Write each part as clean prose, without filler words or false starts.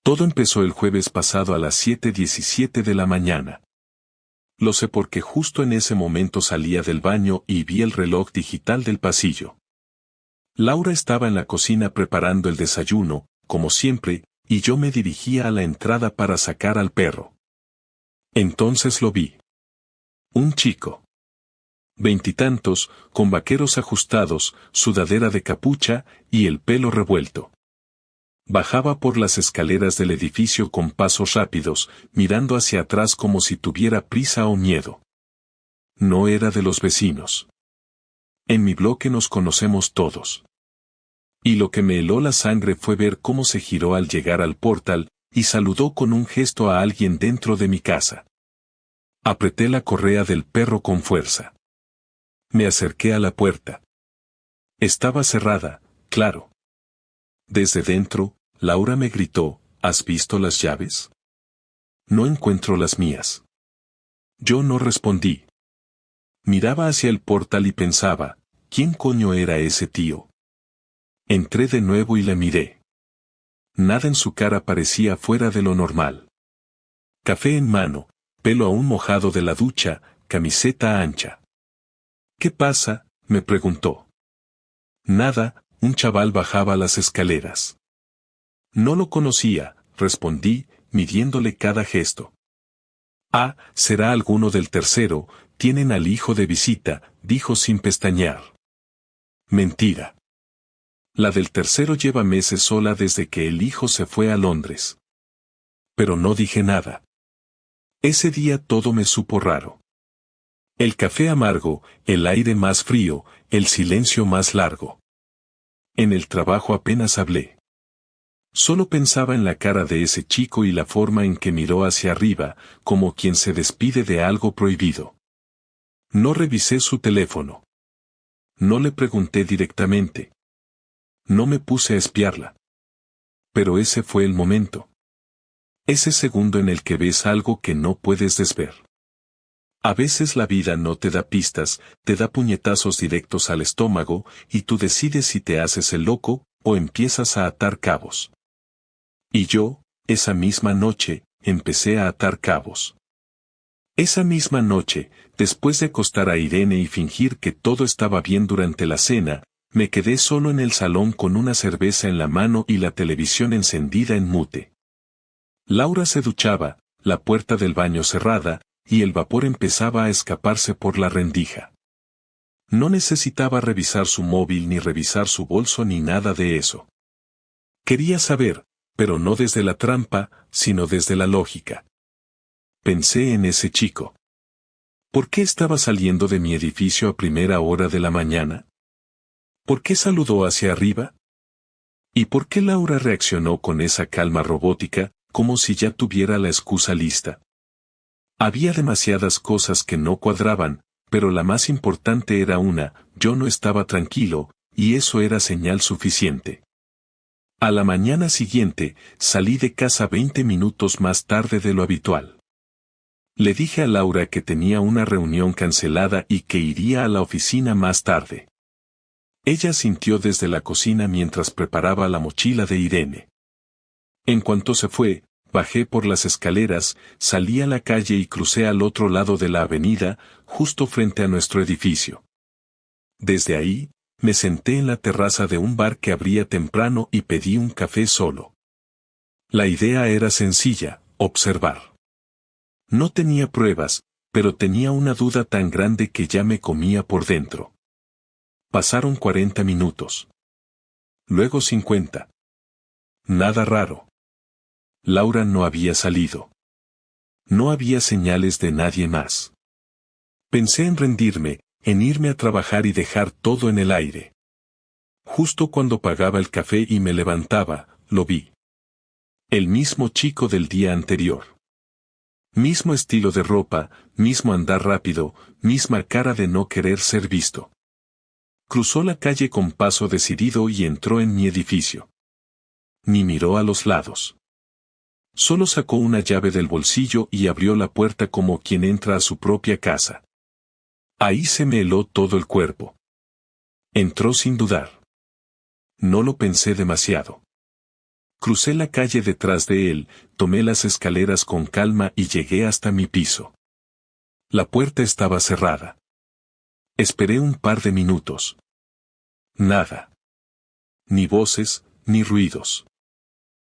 Todo empezó el jueves pasado a las 7:17 de la mañana. Lo sé porque justo en ese momento salía del baño y vi el reloj digital del pasillo. Laura estaba en la cocina preparando el desayuno, como siempre, y yo me dirigía a la entrada para sacar al perro. Entonces lo vi. Un chico. Veintitantos, con vaqueros ajustados, sudadera de capucha y el pelo revuelto. Bajaba por las escaleras del edificio con pasos rápidos, mirando hacia atrás como si tuviera prisa o miedo. No era de los vecinos. En mi bloque nos conocemos todos. Y lo que me heló la sangre fue ver cómo se giró al llegar al portal, y saludó con un gesto a alguien dentro de mi casa. Apreté la correa del perro con fuerza. Me acerqué a la puerta. Estaba cerrada, claro. Desde dentro, Laura me gritó, ¿has visto las llaves? No encuentro las mías. Yo no respondí. Miraba hacia el portal y pensaba, ¿quién coño era ese tío? Entré de nuevo y la miré. Nada en su cara parecía fuera de lo normal. Café en mano, pelo aún mojado de la ducha, camiseta ancha. ¿Qué pasa?, me preguntó. Nada, un chaval bajaba las escaleras. No lo conocía, respondí, midiéndole cada gesto. Ah, será alguno del tercero, tienen al hijo de visita, dijo sin pestañear. Mentira. La del tercero lleva meses sola desde que el hijo se fue a Londres. Pero no dije nada. Ese día todo me supo raro. El café amargo, el aire más frío, el silencio más largo. En el trabajo apenas hablé. Solo pensaba en la cara de ese chico y la forma en que miró hacia arriba, como quien se despide de algo prohibido. No revisé su teléfono. No le pregunté directamente. No me puse a espiarla. Pero ese fue el momento. Ese segundo en el que ves algo que no puedes desver. A veces la vida no te da pistas, te da puñetazos directos al estómago, y tú decides si te haces el loco, o empiezas a atar cabos. Y yo, esa misma noche, empecé a atar cabos. Esa misma noche, después de acostar a Irene y fingir que todo estaba bien durante la cena, me quedé solo en el salón con una cerveza en la mano y la televisión encendida en mute. Laura se duchaba, la puerta del baño cerrada, y el vapor empezaba a escaparse por la rendija. No necesitaba revisar su móvil ni revisar su bolso ni nada de eso. Quería saber, pero no desde la trampa, sino desde la lógica. Pensé en ese chico. ¿Por qué estaba saliendo de mi edificio a primera hora de la mañana? ¿Por qué saludó hacia arriba? ¿Y por qué Laura reaccionó con esa calma robótica, como si ya tuviera la excusa lista? Había demasiadas cosas que no cuadraban, pero la más importante era yo no estaba tranquilo, y eso era señal suficiente. A la mañana siguiente, salí de casa 20 minutos más tarde de lo habitual. Le dije a Laura que tenía una reunión cancelada y que iría a la oficina más tarde. Ella sintió desde la cocina mientras preparaba la mochila de Irene. En cuanto se fue, bajé por las escaleras, salí a la calle y crucé al otro lado de la avenida, justo frente a nuestro edificio. Desde ahí, me senté en la terraza de un bar que abría temprano y pedí un café solo. La idea era sencilla, observar. No tenía pruebas, pero tenía una duda tan grande que ya me comía por dentro. Pasaron 40 minutos. Luego 50. Nada raro. Laura no había salido. No había señales de nadie más. Pensé en rendirme, en irme a trabajar y dejar todo en el aire. Justo cuando pagaba el café y me levantaba, lo vi. El mismo chico del día anterior. Mismo estilo de ropa, mismo andar rápido, misma cara de no querer ser visto. Cruzó la calle con paso decidido y entró en mi edificio. Ni miró a los lados. Solo sacó una llave del bolsillo y abrió la puerta como quien entra a su propia casa. Ahí se me heló todo el cuerpo. Entró sin dudar. No lo pensé demasiado. Crucé la calle detrás de él, tomé las escaleras con calma y llegué hasta mi piso. La puerta estaba cerrada. Esperé un par de minutos. Nada. Ni voces, ni ruidos.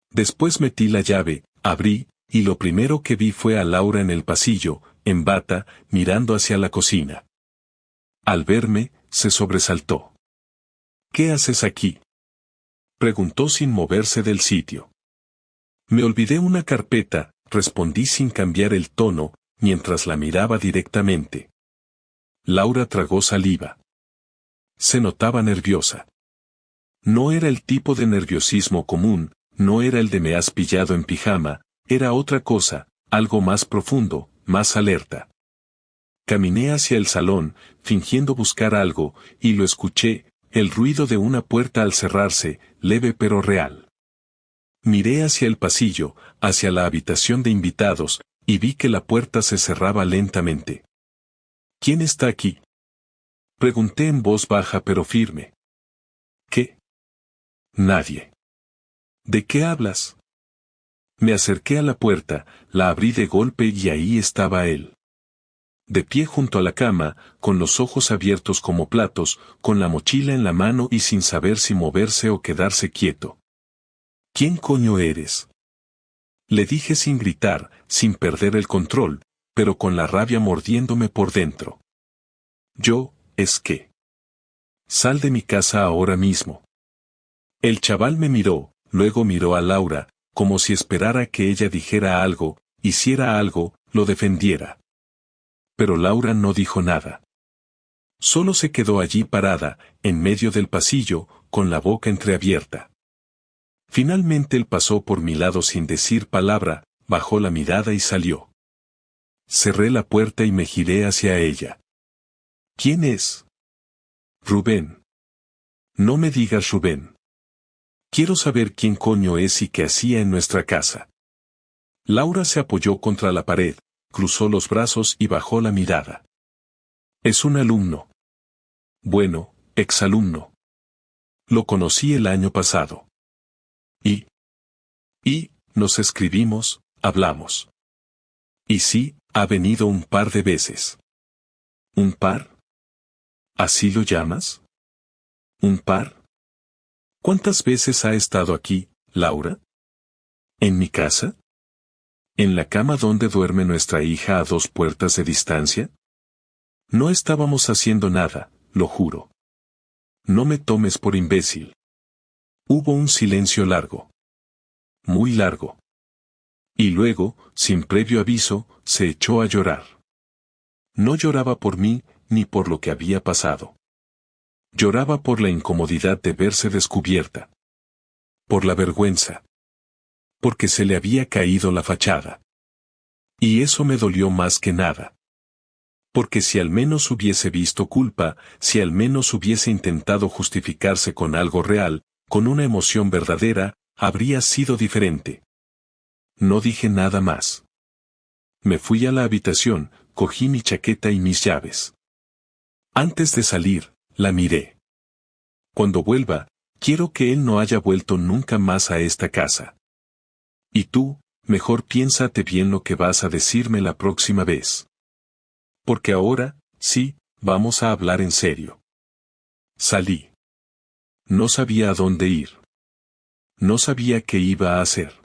Después metí la llave, abrí, y lo primero que vi fue a Laura en el pasillo, en bata, mirando hacia la cocina. Al verme, se sobresaltó. ¿Qué haces aquí?, preguntó sin moverse del sitio. Me olvidé una carpeta, respondí sin cambiar el tono, mientras la miraba directamente. Laura tragó saliva. Se notaba nerviosa. No era el tipo de nerviosismo común, no era el de me has pillado en pijama, era otra cosa, algo más profundo, más alerta. Caminé hacia el salón, fingiendo buscar algo, y lo escuché, el ruido de una puerta al cerrarse, leve pero real. Miré hacia el pasillo, hacia la habitación de invitados, y vi que la puerta se cerraba lentamente. ¿Quién está aquí?, pregunté en voz baja pero firme. ¿Qué? Nadie. ¿De qué hablas? Me acerqué a la puerta, la abrí de golpe y ahí estaba él. De pie junto a la cama, con los ojos abiertos como platos, con la mochila en la mano y sin saber si moverse o quedarse quieto. ¿Quién coño eres?, le dije sin gritar, sin perder el control, pero con la rabia mordiéndome por dentro. Yo, es que. Sal de mi casa ahora mismo. El chaval me miró, luego miró a Laura, como si esperara que ella dijera algo, hiciera algo, lo defendiera. Pero Laura no dijo nada. Solo se quedó allí parada, en medio del pasillo, con la boca entreabierta. Finalmente él pasó por mi lado sin decir palabra, bajó la mirada y salió. Cerré la puerta y me giré hacia ella. ¿Quién es? Rubén. No me digas Rubén. Quiero saber quién coño es y qué hacía en nuestra casa. Laura se apoyó contra la pared, cruzó los brazos y bajó la mirada. Es un alumno. Bueno, exalumno. Lo conocí el año pasado. Y, nos escribimos, hablamos. Y sí, ha venido un par de veces. ¿Un par? ¿Así lo llamas? ¿Un par? ¿Cuántas veces ha estado aquí, Laura? ¿En mi casa? ¿En la cama donde duerme nuestra hija a 2 puertas de distancia? No estábamos haciendo nada, lo juro. No me tomes por imbécil. Hubo un silencio largo. Muy largo. Y luego, sin previo aviso, se echó a llorar. No lloraba por mí, ni por lo que había pasado. Lloraba por la incomodidad de verse descubierta. Por la vergüenza. Porque se le había caído la fachada. Y eso me dolió más que nada. Porque si al menos hubiese visto culpa, si al menos hubiese intentado justificarse con algo real, con una emoción verdadera, habría sido diferente. No dije nada más. Me fui a la habitación, cogí mi chaqueta y mis llaves. Antes de salir, la miré. Cuando vuelva, quiero que él no haya vuelto nunca más a esta casa. Y tú, mejor piénsate bien lo que vas a decirme la próxima vez. Porque ahora, sí, vamos a hablar en serio. Salí. No sabía a dónde ir. No sabía qué iba a hacer.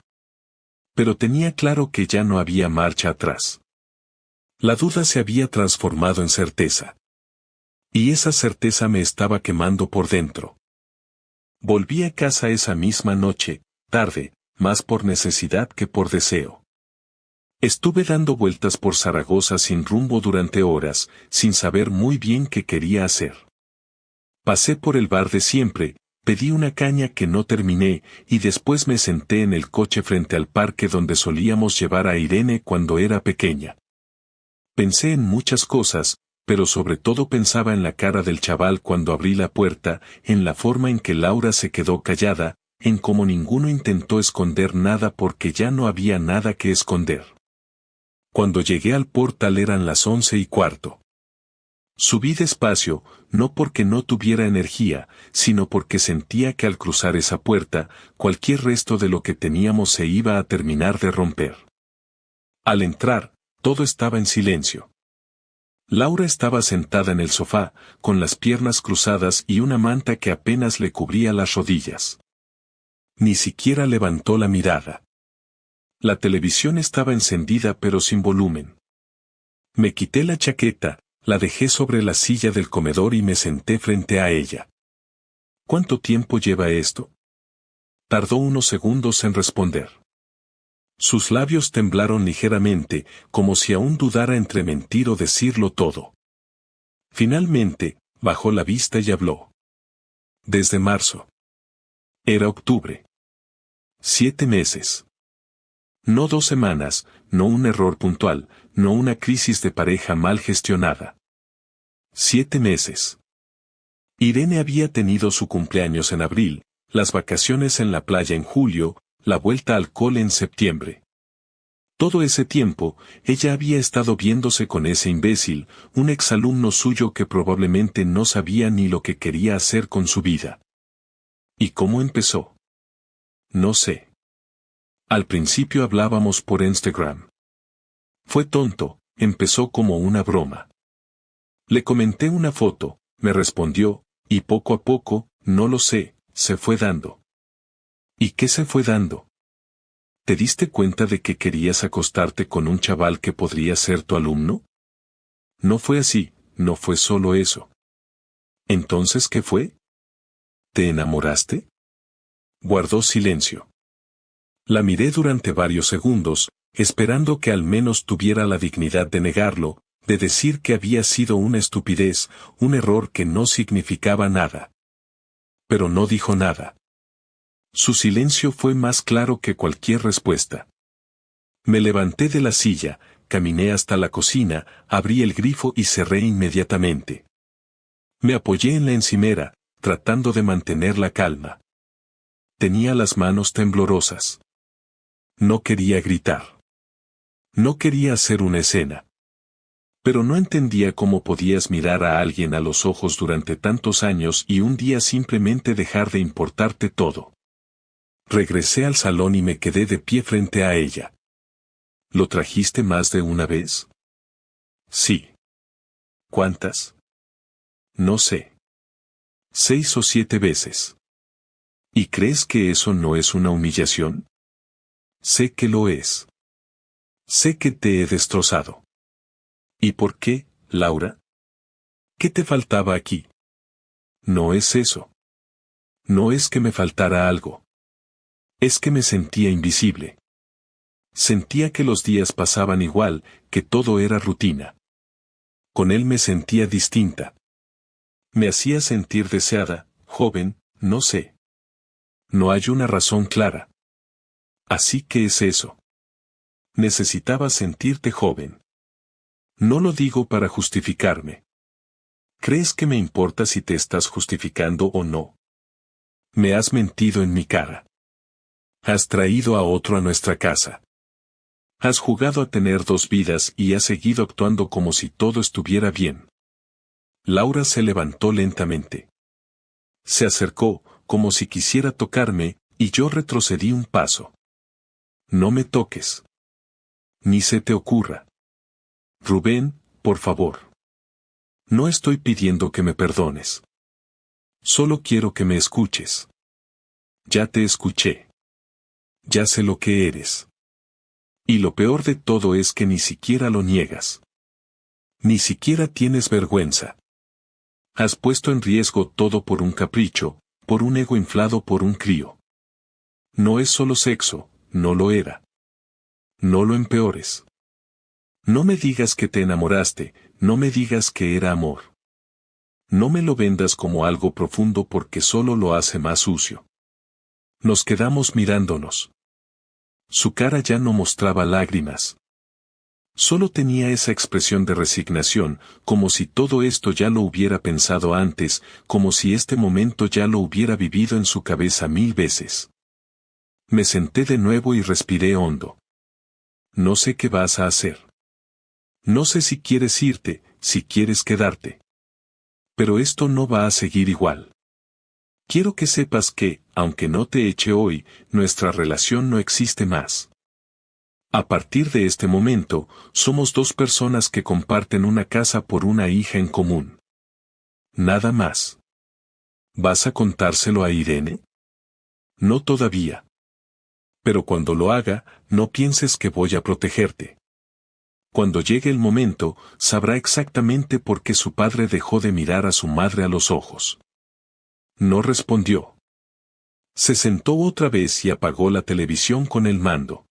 Pero tenía claro que ya no había marcha atrás. La duda se había transformado en certeza. Y esa certeza me estaba quemando por dentro. Volví a casa esa misma noche, tarde, más por necesidad que por deseo. Estuve dando vueltas por Zaragoza sin rumbo durante horas, sin saber muy bien qué quería hacer. Pasé por el bar de siempre, pedí una caña que no terminé, y después me senté en el coche frente al parque donde solíamos llevar a Irene cuando era pequeña. Pensé en muchas cosas, pero sobre todo pensaba en la cara del chaval cuando abrí la puerta, en la forma en que Laura se quedó callada, en cómo ninguno intentó esconder nada porque ya no había nada que esconder. Cuando llegué al portal eran las 11:15. Subí despacio, no porque no tuviera energía, sino porque sentía que al cruzar esa puerta, cualquier resto de lo que teníamos se iba a terminar de romper. Al entrar, todo estaba en silencio. Laura estaba sentada en el sofá, con las piernas cruzadas y una manta que apenas le cubría las rodillas. Ni siquiera levantó la mirada. La televisión estaba encendida pero sin volumen. Me quité la chaqueta, la dejé sobre la silla del comedor y me senté frente a ella. ¿Cuánto tiempo lleva esto? Tardó unos segundos en responder. Sus labios temblaron ligeramente, como si aún dudara entre mentir o decirlo todo. Finalmente, bajó la vista y habló. Desde marzo. Era octubre. 7 meses. No 2 semanas, no un error puntual, no una crisis de pareja mal gestionada. 7 meses. Irene había tenido su cumpleaños en abril, las vacaciones en la playa en julio, la vuelta al cole en septiembre. Todo ese tiempo, ella había estado viéndose con ese imbécil, un exalumno suyo que probablemente no sabía ni lo que quería hacer con su vida. ¿Y cómo empezó? No sé. Al principio hablábamos por Instagram. Fue tonto, empezó como una broma. Le comenté una foto, me respondió, y poco a poco, no lo sé, se fue dando. ¿Y qué se fue dando? ¿Te diste cuenta de que querías acostarte con un chaval que podría ser tu alumno? No fue así, no fue solo eso. ¿Entonces qué fue? ¿Te enamoraste? Guardó silencio. La miré durante varios segundos, esperando que al menos tuviera la dignidad de negarlo, de decir que había sido una estupidez, un error que no significaba nada. Pero no dijo nada. Su silencio fue más claro que cualquier respuesta. Me levanté de la silla, caminé hasta la cocina, abrí el grifo y cerré inmediatamente. Me apoyé en la encimera, tratando de mantener la calma. Tenía las manos temblorosas. No quería gritar. No quería hacer una escena. Pero no entendía cómo podías mirar a alguien a los ojos durante tantos años y un día simplemente dejar de importarte todo. Regresé al salón y me quedé de pie frente a ella. ¿Lo trajiste más de una vez? Sí. ¿Cuántas? No sé. 6 o 7 veces. ¿Y crees que eso no es una humillación? Sé que lo es. Sé que te he destrozado. ¿Y por qué, Laura? ¿Qué te faltaba aquí? No es eso. No es que me faltara algo. Es que me sentía invisible. Sentía que los días pasaban igual, que todo era rutina. Con él me sentía distinta. Me hacía sentir deseada, joven, no sé. No hay una razón clara. Así que es eso. Necesitaba sentirte joven. No lo digo para justificarme. ¿Crees que me importa si te estás justificando o no? Me has mentido en mi cara. Has traído a otro a nuestra casa. Has jugado a tener 2 vidas y has seguido actuando como si todo estuviera bien. Laura se levantó lentamente. Se acercó, como si quisiera tocarme, y yo retrocedí un paso. No me toques. Ni se te ocurra. Rubén, por favor. No estoy pidiendo que me perdones. Solo quiero que me escuches. Ya te escuché. Ya sé lo que eres. Y lo peor de todo es que ni siquiera lo niegas. Ni siquiera tienes vergüenza. Has puesto en riesgo todo por un capricho, por un ego inflado por un crío. No es solo sexo, no lo era. No lo empeores. No me digas que te enamoraste, no me digas que era amor. No me lo vendas como algo profundo porque solo lo hace más sucio. Nos quedamos mirándonos. Su cara ya no mostraba lágrimas. Solo tenía esa expresión de resignación, como si todo esto ya lo hubiera pensado antes, como si este momento ya lo hubiera vivido en su cabeza 1000 veces. Me senté de nuevo y respiré hondo. No sé qué vas a hacer. No sé si quieres irte, si quieres quedarte. Pero esto no va a seguir igual. Quiero que sepas que, aunque no te eche hoy, nuestra relación no existe más. A partir de este momento, somos dos personas que comparten una casa por una hija en común. Nada más. ¿Vas a contárselo a Irene? No todavía. Pero cuando lo haga, no pienses que voy a protegerte. Cuando llegue el momento, sabrá exactamente por qué su padre dejó de mirar a su madre a los ojos. No respondió. Se sentó otra vez y apagó la televisión con el mando.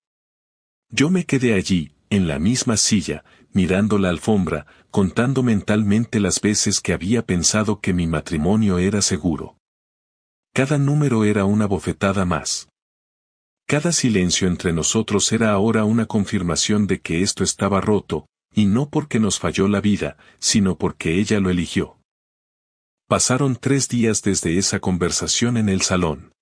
Yo me quedé allí, en la misma silla, mirando la alfombra, contando mentalmente las veces que había pensado que mi matrimonio era seguro. Cada número era una bofetada más. Cada silencio entre nosotros era ahora una confirmación de que esto estaba roto, y no porque nos falló la vida, sino porque ella lo eligió. Pasaron 3 días desde esa conversación en el salón.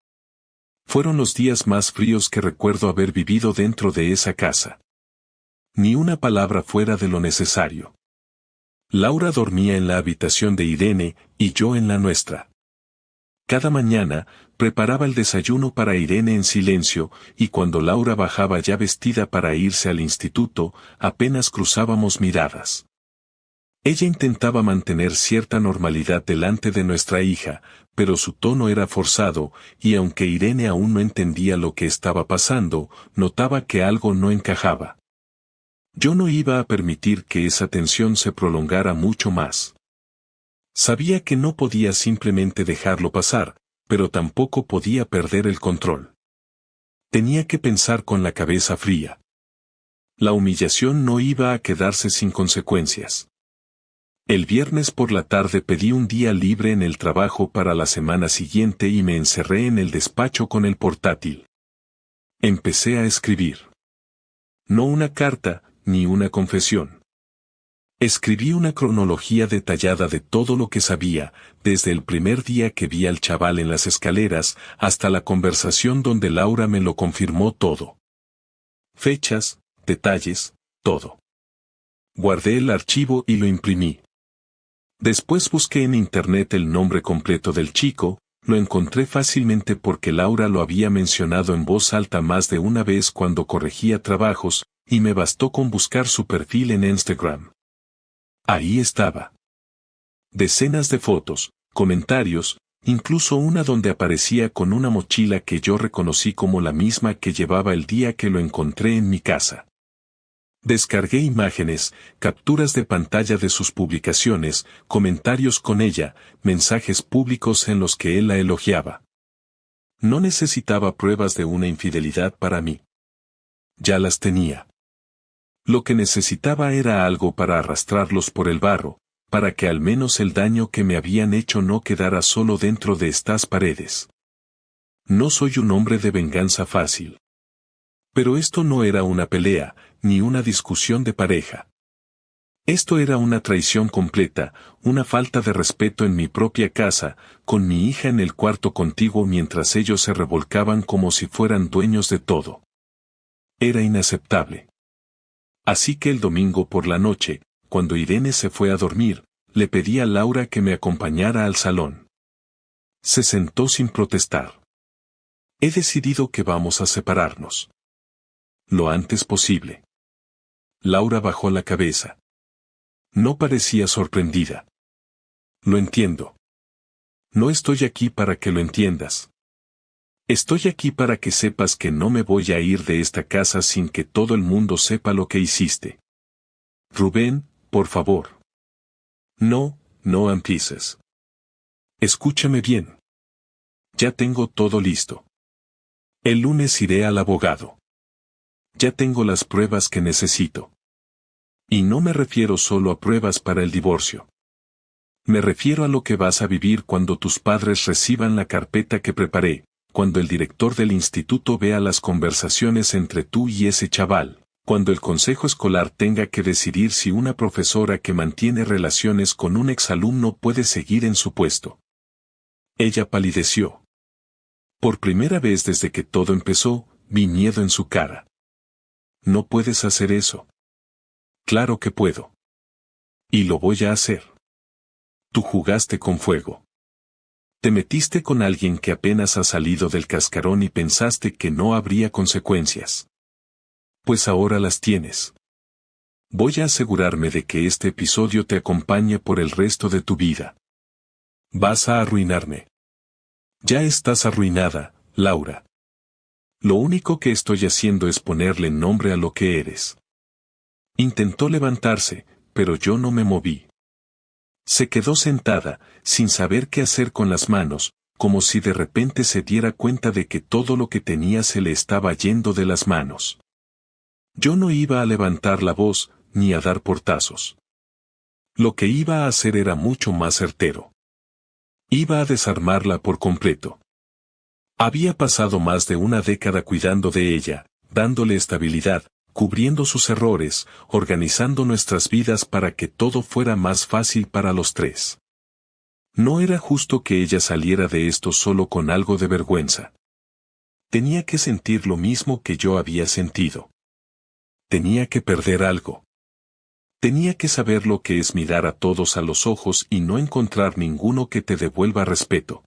Fueron los días más fríos que recuerdo haber vivido dentro de esa casa. Ni una palabra fuera de lo necesario. Laura dormía en la habitación de Irene, y yo en la nuestra. Cada mañana, preparaba el desayuno para Irene en silencio, y cuando Laura bajaba ya vestida para irse al instituto, apenas cruzábamos miradas. Ella intentaba mantener cierta normalidad delante de nuestra hija, pero su tono era forzado, y aunque Irene aún no entendía lo que estaba pasando, notaba que algo no encajaba. Yo no iba a permitir que esa tensión se prolongara mucho más. Sabía que no podía simplemente dejarlo pasar, pero tampoco podía perder el control. Tenía que pensar con la cabeza fría. La humillación no iba a quedarse sin consecuencias. El viernes por la tarde pedí un día libre en el trabajo para la semana siguiente y me encerré en el despacho con el portátil. Empecé a escribir. No una carta, ni una confesión. Escribí una cronología detallada de todo lo que sabía, desde el primer día que vi al chaval en las escaleras, hasta la conversación donde Laura me lo confirmó todo. Fechas, detalles, todo. Guardé el archivo y lo imprimí. Después busqué en internet el nombre completo del chico, lo encontré fácilmente porque Laura lo había mencionado en voz alta más de una vez cuando corregía trabajos, y me bastó con buscar su perfil en Instagram. Ahí estaba. Decenas de fotos, comentarios, incluso una donde aparecía con una mochila que yo reconocí como la misma que llevaba el día que lo encontré en mi casa. Descargué imágenes, capturas de pantalla de sus publicaciones, comentarios con ella, mensajes públicos en los que él la elogiaba. No necesitaba pruebas de una infidelidad para mí. Ya las tenía. Lo que necesitaba era algo para arrastrarlos por el barro, para que al menos el daño que me habían hecho no quedara solo dentro de estas paredes. No soy un hombre de venganza fácil. Pero esto no era una pelea, ni una discusión de pareja. Esto era una traición completa, una falta de respeto en mi propia casa, con mi hija en el cuarto contiguo mientras ellos se revolcaban como si fueran dueños de todo. Era inaceptable. Así que el domingo por la noche, cuando Irene se fue a dormir, le pedí a Laura que me acompañara al salón. Se sentó sin protestar. He decidido que vamos a separarnos. Lo antes posible. Laura bajó la cabeza. No parecía sorprendida. Lo entiendo. No estoy aquí para que lo entiendas. Estoy aquí para que sepas que no me voy a ir de esta casa sin que todo el mundo sepa lo que hiciste. Rubén, por favor. No, no empieces. Escúchame bien. Ya tengo todo listo. El lunes iré al abogado. Ya tengo las pruebas que necesito. Y no me refiero solo a pruebas para el divorcio. Me refiero a lo que vas a vivir cuando tus padres reciban la carpeta que preparé, cuando el director del instituto vea las conversaciones entre tú y ese chaval, cuando el consejo escolar tenga que decidir si una profesora que mantiene relaciones con un exalumno puede seguir en su puesto. Ella palideció. Por primera vez desde que todo empezó, vi miedo en su cara. No puedes hacer eso. Claro que puedo. Y lo voy a hacer. Tú jugaste con fuego. Te metiste con alguien que apenas ha salido del cascarón y pensaste que no habría consecuencias. Pues ahora las tienes. Voy a asegurarme de que este episodio te acompañe por el resto de tu vida. Vas a arruinarme. Ya estás arruinada, Laura. Lo único que estoy haciendo es ponerle nombre a lo que eres. Intentó levantarse, pero yo no me moví. Se quedó sentada, sin saber qué hacer con las manos, como si de repente se diera cuenta de que todo lo que tenía se le estaba yendo de las manos. Yo no iba a levantar la voz, ni a dar portazos. Lo que iba a hacer era mucho más certero. Iba a desarmarla por completo. Había pasado más de una década cuidando de ella, dándole estabilidad, cubriendo sus errores, organizando nuestras vidas para que todo fuera más fácil para los tres. No era justo que ella saliera de esto solo con algo de vergüenza. Tenía que sentir lo mismo que yo había sentido. Tenía que perder algo. Tenía que saber lo que es mirar a todos a los ojos y no encontrar ninguno que te devuelva respeto.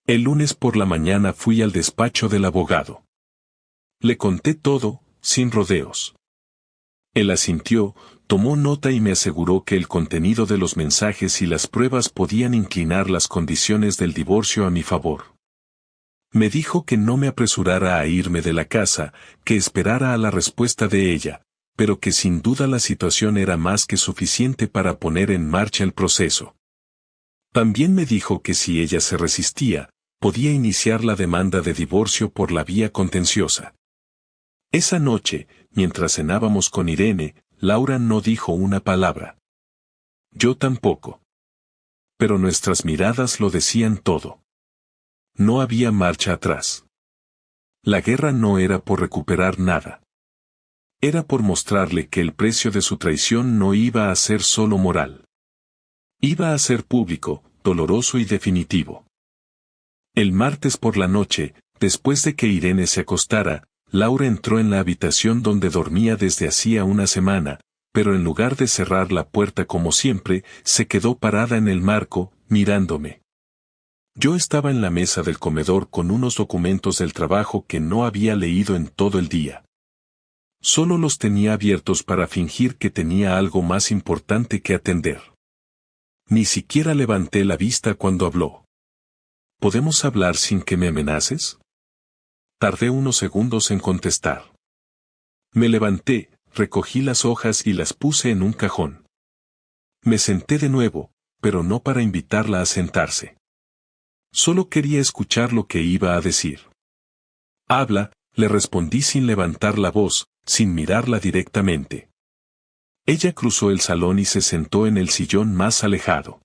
El lunes por la mañana fui al despacho del abogado. Le conté todo, sin rodeos. Él asintió, tomó nota y me aseguró que el contenido de los mensajes y las pruebas podían inclinar las condiciones del divorcio a mi favor. Me dijo que no me apresurara a irme de la casa, que esperara a la respuesta de ella, pero que sin duda la situación era más que suficiente para poner en marcha el proceso. También me dijo que si ella se resistía, podía iniciar la demanda de divorcio por la vía contenciosa. Esa noche, mientras cenábamos con Irene, Laura no dijo una palabra. Yo tampoco. Pero nuestras miradas lo decían todo. No había marcha atrás. La guerra no era por recuperar nada. Era por mostrarle que el precio de su traición no iba a ser solo moral. Iba a ser público, doloroso y definitivo. El martes por la noche, después de que Irene se acostara, Laura entró en la habitación donde dormía desde hacía una semana, pero en lugar de cerrar la puerta como siempre, se quedó parada en el marco, mirándome. Yo estaba en la mesa del comedor con unos documentos del trabajo que no había leído en todo el día. Solo los tenía abiertos para fingir que tenía algo más importante que atender. Ni siquiera levanté la vista cuando habló. ¿Podemos hablar sin que me amenaces? Tardé unos segundos en contestar. Me levanté, recogí las hojas y las puse en un cajón. Me senté de nuevo, pero no para invitarla a sentarse. Solo quería escuchar lo que iba a decir. Habla, le respondí sin levantar la voz, sin mirarla directamente. Ella cruzó el salón y se sentó en el sillón más alejado.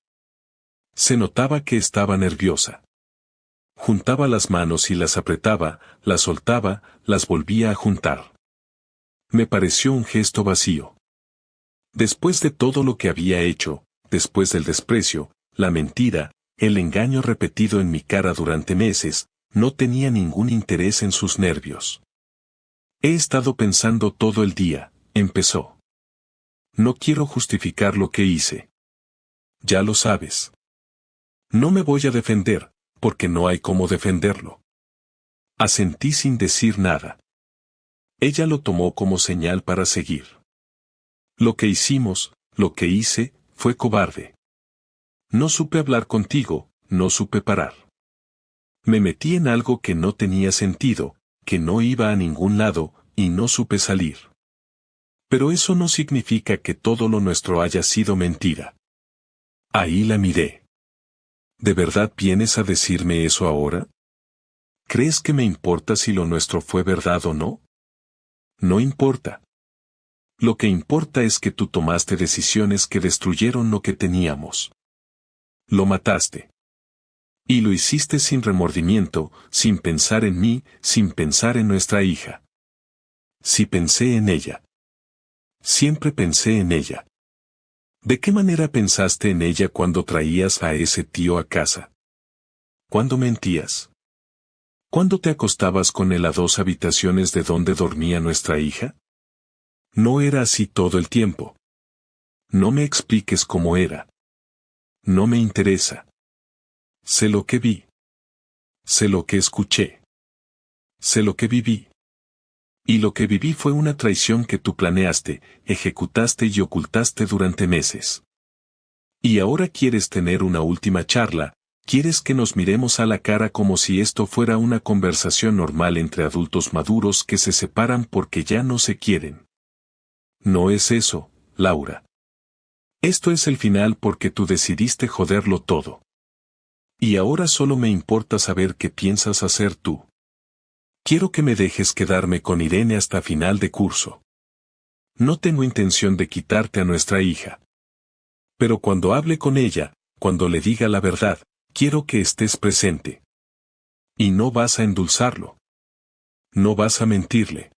Se notaba que estaba nerviosa. Juntaba las manos y las apretaba, las soltaba, las volvía a juntar. Me pareció un gesto vacío. Después de todo lo que había hecho, después del desprecio, la mentira, el engaño repetido en mi cara durante meses, no tenía ningún interés en sus nervios. He estado pensando todo el día, empezó. No quiero justificar lo que hice. Ya lo sabes. No me voy a defender, porque no hay cómo defenderlo. Asentí sin decir nada. Ella lo tomó como señal para seguir. Lo que hicimos, lo que hice, fue cobarde. No supe hablar contigo, no supe parar. Me metí en algo que no tenía sentido, que no iba a ningún lado, y no supe salir. Pero eso no significa que todo lo nuestro haya sido mentira. Ahí la miré. ¿De verdad vienes a decirme eso ahora? ¿Crees que me importa si lo nuestro fue verdad o no? No importa. Lo que importa es que tú tomaste decisiones que destruyeron lo que teníamos. Lo mataste. Y lo hiciste sin remordimiento, sin pensar en mí, sin pensar en nuestra hija. Sí pensé en ella. Siempre pensé en ella. ¿De qué manera pensaste en ella cuando traías a ese tío a casa? ¿Cuándo mentías? ¿Cuándo te acostabas con él a 2 habitaciones de donde dormía nuestra hija? No era así todo el tiempo. No me expliques cómo era. No me interesa. Sé lo que vi. Sé lo que escuché. Sé lo que viví. Y lo que viví fue una traición que tú planeaste, ejecutaste y ocultaste durante meses. Y ahora quieres tener una última charla, quieres que nos miremos a la cara como si esto fuera una conversación normal entre adultos maduros que se separan porque ya no se quieren. No es eso, Laura. Esto es el final porque tú decidiste joderlo todo. Y ahora solo me importa saber qué piensas hacer tú. Quiero que me dejes quedarme con Irene hasta final de curso. No tengo intención de quitarte a nuestra hija. Pero cuando hable con ella, cuando le diga la verdad, quiero que estés presente. Y no vas a endulzarlo. No vas a mentirle.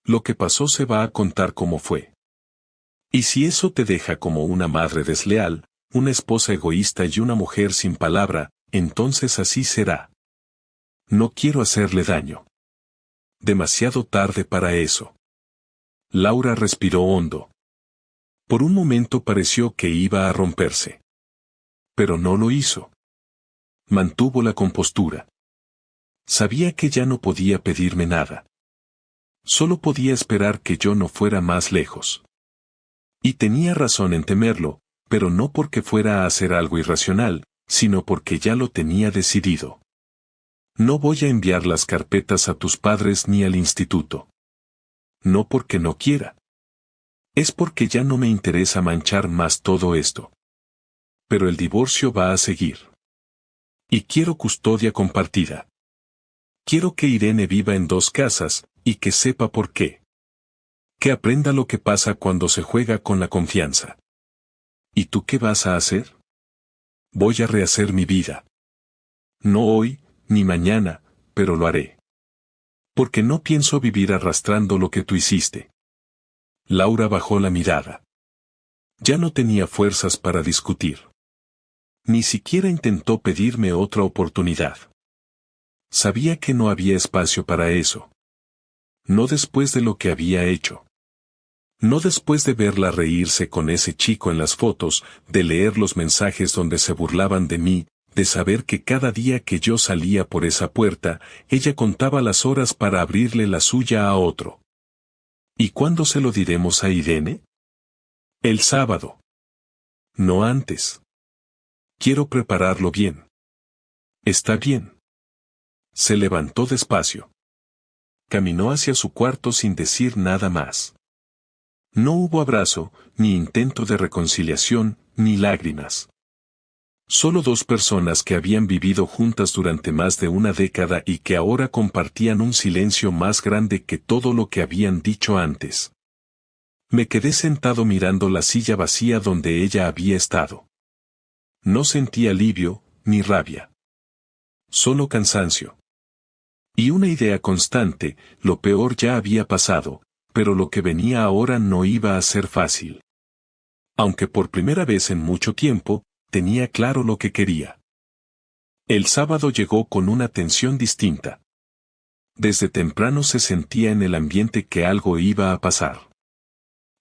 Lo que pasó se va a contar como fue. Y si eso te deja como una madre desleal, una esposa egoísta y una mujer sin palabra, entonces así será. No quiero hacerle daño. Demasiado tarde para eso. Laura respiró hondo. Por un momento pareció que iba a romperse. Pero no lo hizo. Mantuvo la compostura. Sabía que ya no podía pedirme nada. Solo podía esperar que yo no fuera más lejos. Y tenía razón en temerlo, pero no porque fuera a hacer algo irracional, sino porque ya lo tenía decidido. No voy a enviar las carpetas a tus padres ni al instituto. No porque no quiera. Es porque ya no me interesa manchar más todo esto. Pero el divorcio va a seguir. Y quiero custodia compartida. Quiero que Irene viva en 2 casas, y que sepa por qué. Que aprenda lo que pasa cuando se juega con la confianza. ¿Y tú qué vas a hacer? Voy a rehacer mi vida. No hoy, ni mañana, pero lo haré. Porque no pienso vivir arrastrando lo que tú hiciste. Laura bajó la mirada. Ya no tenía fuerzas para discutir. Ni siquiera intentó pedirme otra oportunidad. Sabía que no había espacio para eso. No después de lo que había hecho. No después de verla reírse con ese chico en las fotos, de leer los mensajes donde se burlaban de mí, de saber que cada día que yo salía por esa puerta, ella contaba las horas para abrirle la suya a otro. ¿Y cuándo se lo diremos a Irene? El sábado. No antes. Quiero prepararlo bien. Está bien. Se levantó despacio. Caminó hacia su cuarto sin decir nada más. No hubo abrazo, ni intento de reconciliación, ni lágrimas. Solo 2 personas que habían vivido juntas durante más de una década y que ahora compartían un silencio más grande que todo lo que habían dicho antes. Me quedé sentado mirando la silla vacía donde ella había estado. No sentí alivio, ni rabia. Solo cansancio. Y una idea constante, lo peor ya había pasado, pero lo que venía ahora no iba a ser fácil. Aunque por primera vez en mucho tiempo, tenía claro lo que quería. El sábado llegó con una tensión distinta. Desde temprano se sentía en el ambiente que algo iba a pasar.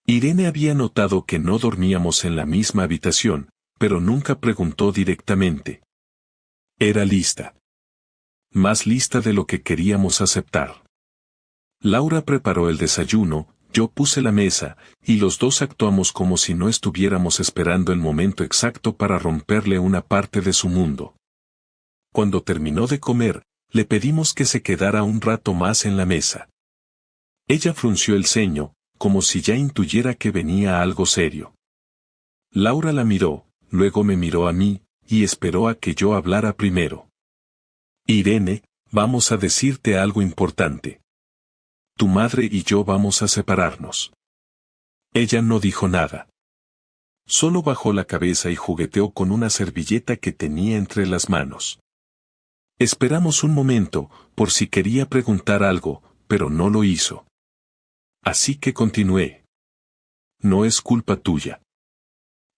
Irene había notado que no dormíamos en la misma habitación, pero nunca preguntó directamente. Era lista. Más lista de lo que queríamos aceptar. Laura preparó el desayuno, yo puse la mesa, y los 2 actuamos como si no estuviéramos esperando el momento exacto para romperle una parte de su mundo. Cuando terminó de comer, le pedimos que se quedara un rato más en la mesa. Ella frunció el ceño, como si ya intuyera que venía algo serio. Laura la miró, luego me miró a mí, y esperó a que yo hablara primero. Irene, vamos a decirte algo importante. Tu madre y yo vamos a separarnos. Ella no dijo nada. Solo bajó la cabeza y jugueteó con una servilleta que tenía entre las manos. Esperamos un momento, por si quería preguntar algo, pero no lo hizo. Así que continué. No es culpa tuya.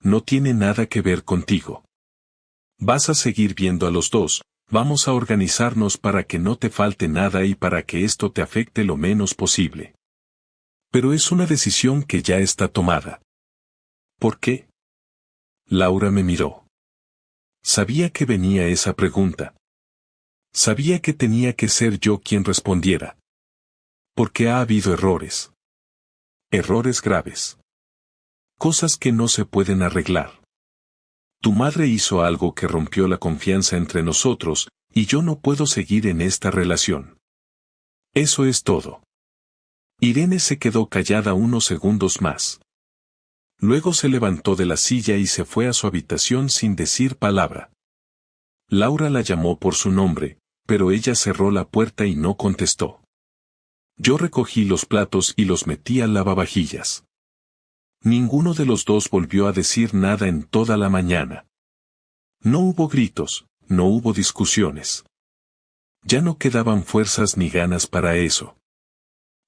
No tiene nada que ver contigo. Vas a seguir viendo a los 2, vamos a organizarnos para que no te falte nada y para que esto te afecte lo menos posible. Pero es una decisión que ya está tomada. ¿Por qué? Laura me miró. Sabía que venía esa pregunta. Sabía que tenía que ser yo quien respondiera. Porque ha habido errores. Errores graves. Cosas que no se pueden arreglar. Tu madre hizo algo que rompió la confianza entre nosotros, y yo no puedo seguir en esta relación. Eso es todo. Irene se quedó callada unos segundos más. Luego se levantó de la silla y se fue a su habitación sin decir palabra. Laura la llamó por su nombre, pero ella cerró la puerta y no contestó. Yo recogí los platos y los metí al lavavajillas. Ninguno de los dos volvió a decir nada en toda la mañana. No hubo gritos, no hubo discusiones. Ya no quedaban fuerzas ni ganas para eso.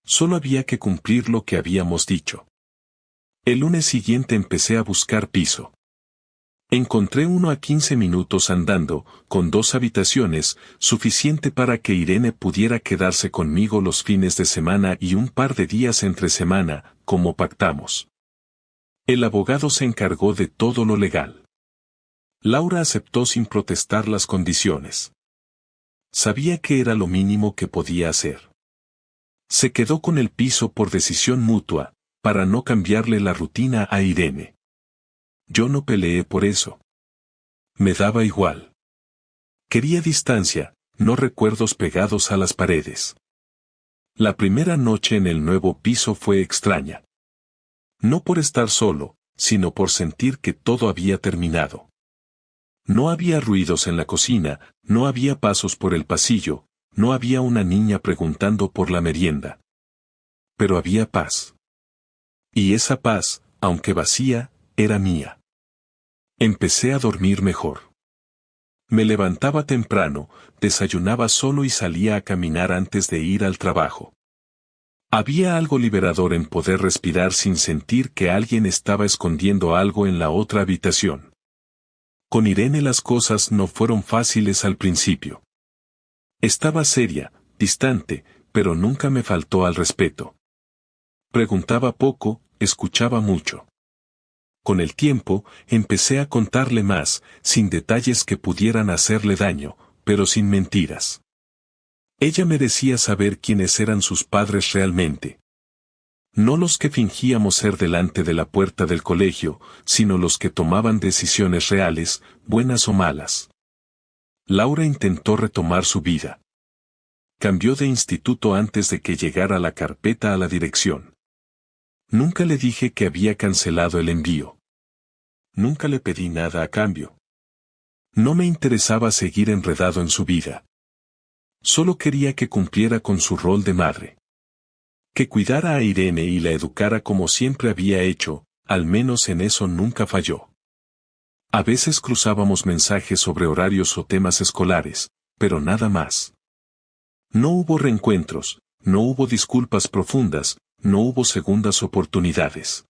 Solo había que cumplir lo que habíamos dicho. El lunes siguiente empecé a buscar piso. Encontré uno a 15 minutos andando, con 2 habitaciones, suficiente para que Irene pudiera quedarse conmigo los fines de semana y un par de días entre semana, como pactamos. El abogado se encargó de todo lo legal. Laura aceptó sin protestar las condiciones. Sabía que era lo mínimo que podía hacer. Se quedó con el piso por decisión mutua, para no cambiarle la rutina a Irene. Yo no peleé por eso. Me daba igual. Quería distancia, no recuerdos pegados a las paredes. La primera noche en el nuevo piso fue extraña. No por estar solo, sino por sentir que todo había terminado. No había ruidos en la cocina, no había pasos por el pasillo, no había una niña preguntando por la merienda. Pero había paz. Y esa paz, aunque vacía, era mía. Empecé a dormir mejor. Me levantaba temprano, desayunaba solo y salía a caminar antes de ir al trabajo. Había algo liberador en poder respirar sin sentir que alguien estaba escondiendo algo en la otra habitación. Con Irene las cosas no fueron fáciles al principio. Estaba seria, distante, pero nunca me faltó al respeto. Preguntaba poco, escuchaba mucho. Con el tiempo, empecé a contarle más, sin detalles que pudieran hacerle daño, pero sin mentiras. Ella merecía saber quiénes eran sus padres realmente. No los que fingíamos ser delante de la puerta del colegio, sino los que tomaban decisiones reales, buenas o malas. Laura intentó retomar su vida. Cambió de instituto antes de que llegara la carpeta a la dirección. Nunca le dije que había cancelado el envío. Nunca le pedí nada a cambio. No me interesaba seguir enredado en su vida. Solo quería que cumpliera con su rol de madre. Que cuidara a Irene y la educara como siempre había hecho, al menos en eso nunca falló. A veces cruzábamos mensajes sobre horarios o temas escolares, pero nada más. No hubo reencuentros, no hubo disculpas profundas, no hubo segundas oportunidades.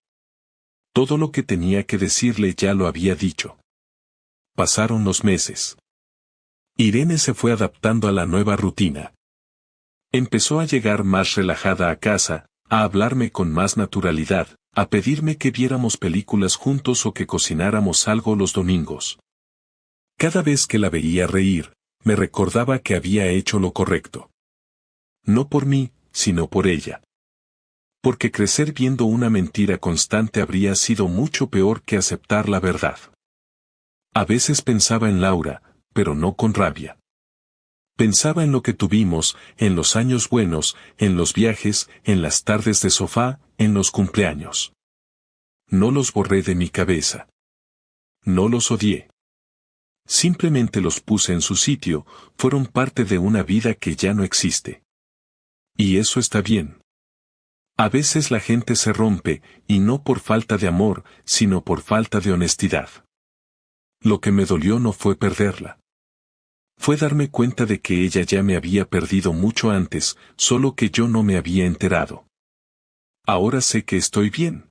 Todo lo que tenía que decirle ya lo había dicho. Pasaron los meses. Irene se fue adaptando a la nueva rutina. Empezó a llegar más relajada a casa, a hablarme con más naturalidad, a pedirme que viéramos películas juntos o que cocináramos algo los domingos. Cada vez que la veía reír, me recordaba que había hecho lo correcto. No por mí, sino por ella. Porque crecer viendo una mentira constante habría sido mucho peor que aceptar la verdad. A veces pensaba en Laura, pero no con rabia. Pensaba en lo que tuvimos, en los años buenos, en los viajes, en las tardes de sofá, en los cumpleaños. No los borré de mi cabeza. No los odié. Simplemente los puse en su sitio, fueron parte de una vida que ya no existe. Y eso está bien. A veces la gente se rompe, y no por falta de amor, sino por falta de honestidad. Lo que me dolió no fue perderla. Fue darme cuenta de que ella ya me había perdido mucho antes, solo que yo no me había enterado. Ahora sé que estoy bien.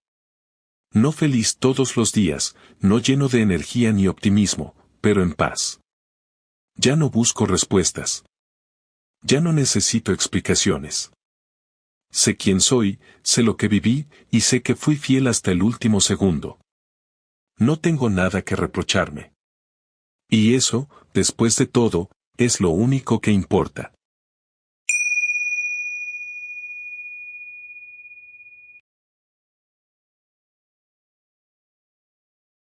No feliz todos los días, no lleno de energía ni optimismo, pero en paz. Ya no busco respuestas. Ya no necesito explicaciones. Sé quién soy, sé lo que viví, y sé que fui fiel hasta el último segundo. No tengo nada que reprocharme. Y eso, después de todo, es lo único que importa.